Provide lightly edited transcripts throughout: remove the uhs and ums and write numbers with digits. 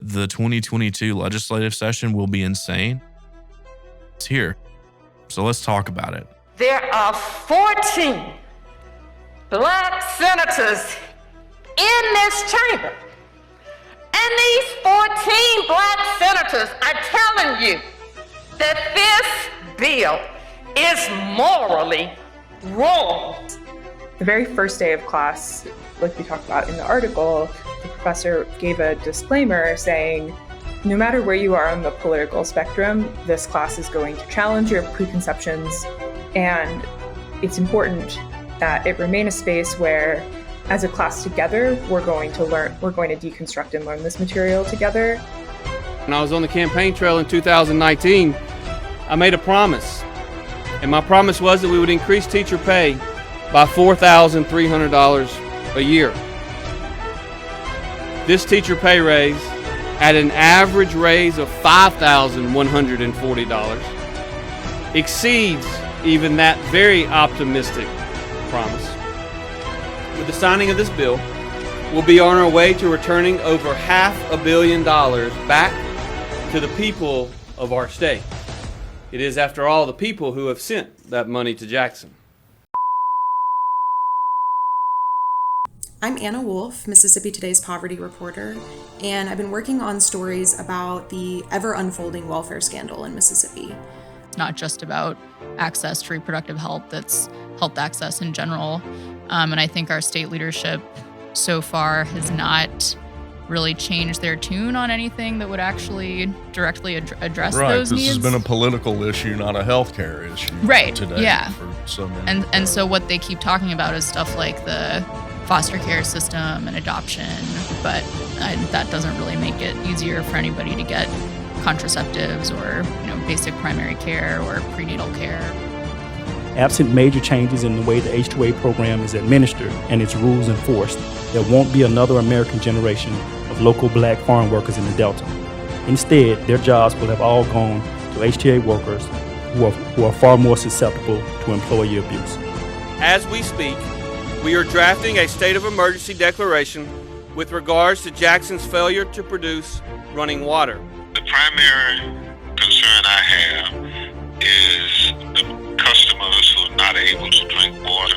the 2022 legislative session will be insane. It's here. So let's talk about it. There are 14 black senators in this chamber. And these 14 black senators are telling you that this bill is morally wrong. The very first day of class, like we talked about in the article, the professor gave a disclaimer saying, no matter where you are on the political spectrum, this class is going to challenge your preconceptions, and it's important that it remain a space where, as a class together, we're going to deconstruct and learn this material together. When I was on the campaign trail in 2019, I made a promise. And my promise was that we would increase teacher pay by $4,300 a year. This teacher pay raise, at an average raise of $5,140, exceeds even that very optimistic promise. With the signing of this bill, we'll be on our way to returning over $500 million back to the people of our state. It is, after all, the people who have sent that money to Jackson. I'm Anna Wolf, Mississippi Today's poverty reporter, and I've been working on stories about the ever-unfolding welfare scandal in Mississippi. It's not just about access to reproductive health, it's health access in general. And I think our state leadership so far has not really changed their tune on anything that would actually directly address those needs. This has been a political issue, not a healthcare issue. Right, today yeah. For so many and so what they keep talking about is stuff like the foster care system and adoption, but that doesn't really make it easier for anybody to get contraceptives or basic primary care or prenatal care. Absent major changes in the way the H-2A program is administered and its rules enforced, there won't be another American generation of local black farm workers in the Delta. Instead, their jobs will have all gone to HTA workers who are far more susceptible to employee abuse. As we speak, we are drafting a state of emergency declaration with regards to Jackson's failure to produce running water. The primary concern I have is the customers who are not able to drink water.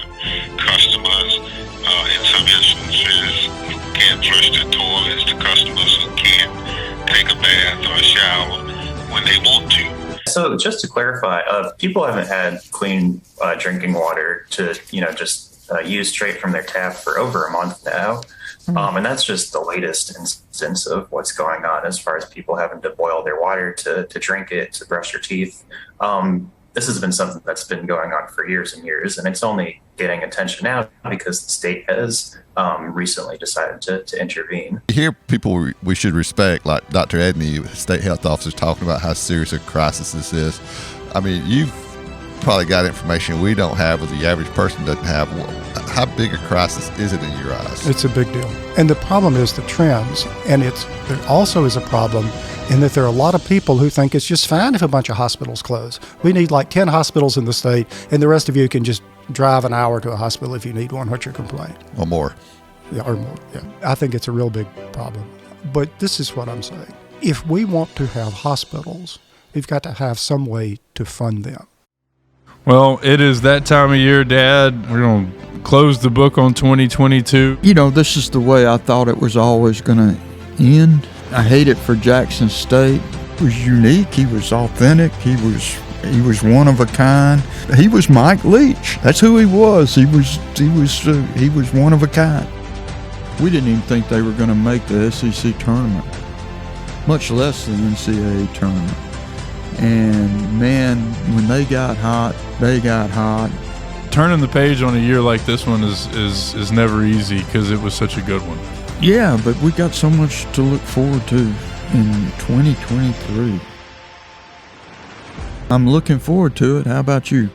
Customers, in some instances, who can't flush their toilets. The customers who can't take a bath or a shower when they want to. So just to clarify, people haven't had clean drinking water to, just use straight from their tap for over a month now. And that's just the latest instance of what's going on as far as people having to boil their water to drink it, to brush their teeth. This has been something that's been going on for years and years, and it's only getting attention now because the state has recently decided to intervene. You hear people we should respect, like Dr. Edney, state health officer, talking about how serious a crisis this is. I mean, you've probably got information we don't have, or the average person doesn't have. How big a crisis is it in your eyes? It's a big deal. And the problem is the trends. And there also is a problem in that there are a lot of people who think it's just fine if a bunch of hospitals close. We need like 10 hospitals in the state, and the rest of you can just drive an hour to a hospital if you need one. What's your complaint? Or more. Yeah, or more, yeah. I think it's a real big problem. But this is what I'm saying. If we want to have hospitals, we've got to have some way to fund them. Well, it is that time of year, Dad. We're going to close the book on 2022. This is the way I thought it was always going to end. I hate it for Jackson State. He was unique. He was authentic. He was one of a kind. He was Mike Leach. That's who he was. He was one of a kind. We didn't even think they were going to make the SEC tournament, much less the NCAA tournament. And man, when they got hot, they got hot. Turning the page on a year like this one is never easy because it was such a good one. Yeah, but we got so much to look forward to in 2023. I'm looking forward to it. How about you?